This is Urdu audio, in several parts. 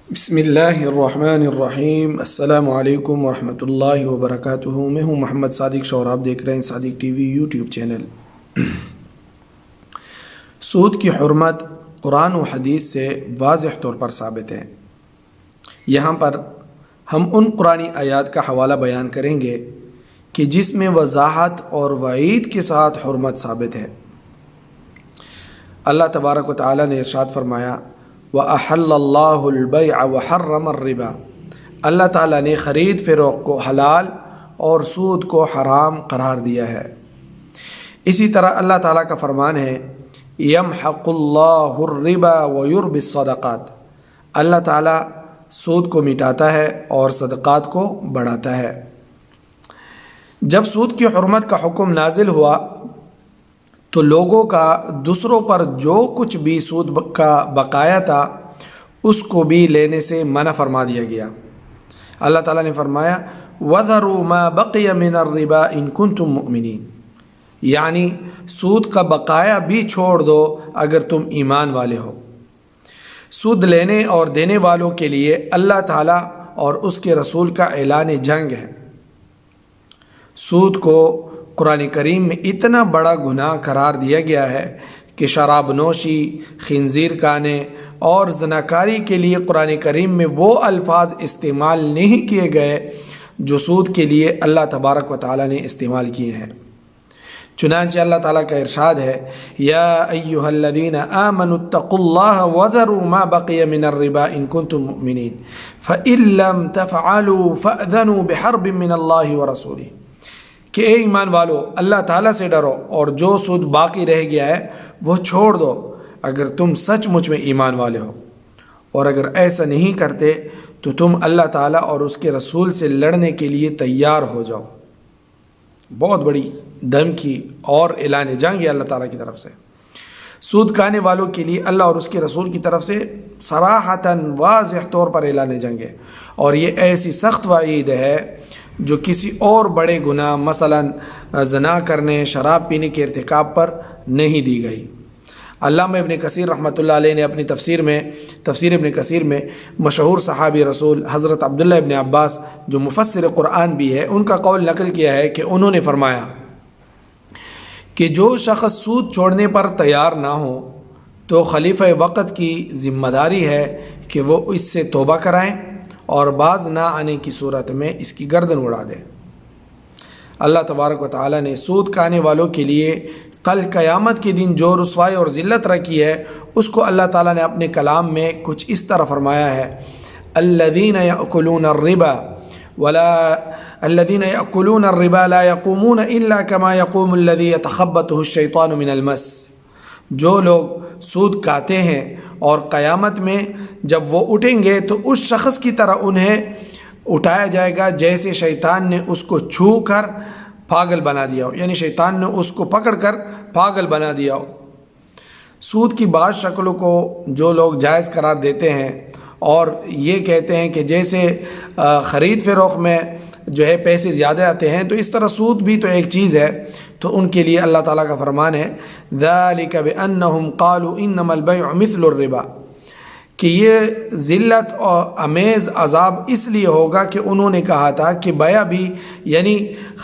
بسم اللہ الرحمن الرحیم۔ السلام علیکم ورحمۃ اللہ وبرکاتہ۔ میں ہوں محمد صادق شاہ اور آپ دیکھ رہے ہیں صادق ٹی وی یوٹیوب چینل۔ سود کی حرمت قرآن و حدیث سے واضح طور پر ثابت ہے۔ یہاں پر ہم ان قرآنی آیات کا حوالہ بیان کریں گے کہ جس میں وضاحت اور وعید کے ساتھ حرمت ثابت ہے۔ اللہ تبارک و تعالی نے ارشاد فرمایا وَأَحَلَّ اللَّهُ الْبَيْعَ وَحَرَّمَ الرِّبَا۔ اللہ تعالیٰ نے خرید فروخت کو حلال اور سود کو حرام قرار دیا ہے۔ اسی طرح اللہ تعالیٰ کا فرمان ہے يَمْحَقُ اللَّهُ الرِّبَا وَيُرْبِي الصَّدَقَاتِ۔ اللہ تعالیٰ سود کو مٹاتا ہے اور صدقات کو بڑھاتا ہے۔ جب سود کی حرمت کا حکم نازل ہوا تو لوگوں کا دوسروں پر جو کچھ بھی سود کا بقایا تھا اس کو بھی لینے سے منع فرما دیا گیا۔ اللہ تعالیٰ نے فرمایا وَذَرُوا مَا بَقِيَ مِنَ الرِّبَا إِن كُنتُم مُؤْمِنِينَ، یعنی سود کا بقایا بھی چھوڑ دو اگر تم ایمان والے ہو۔ سود لینے اور دینے والوں کے لیے اللہ تعالیٰ اور اس کے رسول کا اعلان جنگ ہے۔ سود کو قرآن کریم میں اتنا بڑا گناہ قرار دیا گیا ہے کہ شراب نوشی، خنزیر کھانے اور زناکاری کے لیے قرآن کریم میں وہ الفاظ استعمال نہیں کیے گئے جو سود کے لیے اللہ تبارک و تعالی نے استعمال کیے ہیں۔ چنانچہ اللہ تعالیٰ کا ارشاد ہے یا ایھا الذین آمنوا اتقوا اللہ وذروا ما بقی من الربا ان کنتم مؤمنین فإن لم تفعلوا فأذنوا بحرب من اللہ ورسولہ، کہ اے ایمان والو اللہ تعالیٰ سے ڈرو اور جو سود باقی رہ گیا ہے وہ چھوڑ دو اگر تم سچ مچ میں ایمان والے ہو، اور اگر ایسا نہیں کرتے تو تم اللہ تعالیٰ اور اس کے رسول سے لڑنے کے لیے تیار ہو جاؤ۔ بہت بڑی دھمکی اور اعلان جنگ ہے اللہ تعالیٰ کی طرف سے۔ سود کھانے والوں کے لیے اللہ اور اس کے رسول کی طرف سے صراحتاً واضح طور پر اعلان جنگ ہے، اور یہ ایسی سخت وعید ہے جو کسی اور بڑے گناہ مثلاً زنا کرنے، شراب پینے کے ارتکاب پر نہیں دی گئی۔ علامہ ابن کثیر رحمۃ اللہ علیہ نے اپنی تفسیر ابن کثیر میں مشہور صحابی رسول حضرت عبداللہ ابن عباس جو مفسر قرآن بھی ہے ان کا قول نقل کیا ہے کہ انہوں نے فرمایا کہ جو شخص سود چھوڑنے پر تیار نہ ہو تو خلیفہ وقت کی ذمہ داری ہے کہ وہ اس سے توبہ کرائیں اور باز نہ آنے کی صورت میں اس کی گردن اڑا دے۔ اللہ تبارک و تعالی نے سود کھانے والوں کے لیے کل قیامت کے دن جو رسوائی اور ذلت رکھی ہے اس کو اللہ تعالیٰ نے اپنے کلام میں کچھ اس طرح فرمایا ہے الذین یأکلون الربا لا یقومون الا کما یقوم الذی یتخبطہ الشیطان من المس۔ جو لوگ سود کھاتے ہیں اور قیامت میں جب وہ اٹھیں گے تو اس شخص کی طرح انہیں اٹھایا جائے گا جیسے شیطان نے اس کو چھو کر پاگل بنا دیا ہو، یعنی شیطان نے اس کو پکڑ کر پاگل بنا دیا ہو۔ سود کی بعض شکلوں کو جو لوگ جائز قرار دیتے ہیں اور یہ کہتے ہیں کہ جیسے خرید فروخت میں جو ہے پیسے زیادہ آتے ہیں تو اس طرح سود بھی تو ایک چیز ہے، تو ان کے لیے اللہ تعالیٰ کا فرمان ہے ذَلِكَ بِأَنَّهُمْ قَالُوا إِنَّمَا الْبَيْعُ مِثْلُ الرِّبَا، کہ یہ ذلت اور امیز عذاب اس لیے ہوگا کہ انہوں نے کہا تھا کہ بیع بھی یعنی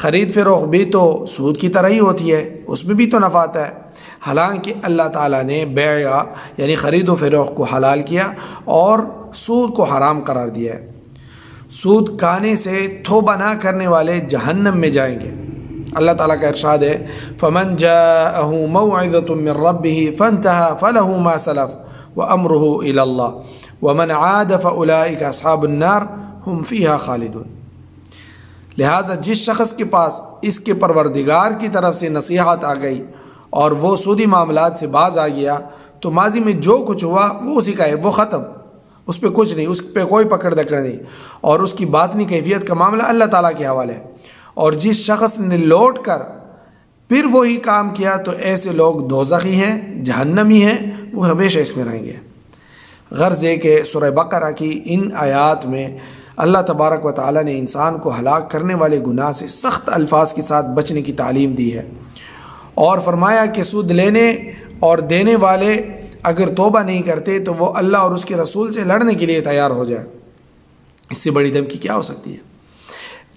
خرید فروخت بھی تو سود کی طرح ہی ہوتی ہے، اس میں بھی تو نفع آتا ہے، حالانکہ اللہ تعالیٰ نے بیع یعنی خرید و فروخت کو حلال کیا اور سود کو حرام قرار دیا ہے۔ سود کھانے سے توبہ نہ کرنے والے جہنم میں جائیں گے۔ اللہ تعالیٰ کا ارشاد ہے فَمَنْ جَاءَهُ مَوْعِظَةٌ مِّن رَّبِّهِ فَانْتَهَى فَلَهُ مَا سَلَفَ وَأَمْرُهُ إِلَى اللَّهِ وَمَنْ عَادَ فَأُولَٰئِكَ أَصْحَابُ النَّارِ هُمْ فِيهَا خَالِدُونَ۔ لہٰذا جس شخص کے پاس اس کے پروردگار کی طرف سے نصیحت آ گئی اور وہ سودی معاملات سے باز آ گیا تو ماضی میں جو کچھ ہوا وہ اسی کا ہے، وہ ختم، اس پہ کچھ نہیں، اس پہ کوئی پکڑ دکڑ نہیں، اور اس کی باطنی کیفیت کا معاملہ اللہ تعالیٰ کے حوالے ہے۔ اور جس شخص نے لوٹ کر پھر وہی کام کیا تو ایسے لوگ دوزخی ہیں، جہنمی ہیں، وہ ہمیشہ اس میں رہیں گے۔ غرض ہے کہ سورہ بقرہ کی ان آیات میں اللہ تبارک و تعالیٰ نے انسان کو ہلاک کرنے والے گناہ سے سخت الفاظ کے ساتھ بچنے کی تعلیم دی ہے، اور فرمایا کہ سود لینے اور دینے والے اگر توبہ نہیں کرتے تو وہ اللہ اور اس کے رسول سے لڑنے کے لیے تیار ہو جائے۔ اس سے بڑی دھمکی کیا ہو سکتی ہے؟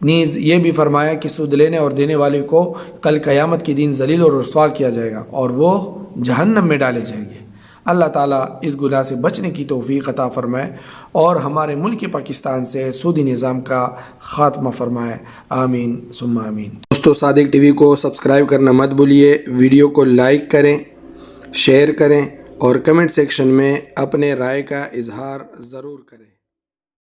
نیز یہ بھی فرمایا کہ سود لینے اور دینے والے کو کل قیامت کے دن ذلیل اور رسوا کیا جائے گا اور وہ جہنم میں ڈالے جائیں گے۔ اللہ تعالیٰ اس گناہ سے بچنے کی توفیق عطا فرمائے اور ہمارے ملک پاکستان سے سودی نظام کا خاتمہ فرمائے، آمین ثم آمین۔ دوستو، صادق ٹی وی کو سبسکرائب کرنا مت بھولیے، ویڈیو کو لائک کریں، شیئر کریں اور کمنٹ سیکشن میں اپنے رائے کا اظہار ضرور کریں۔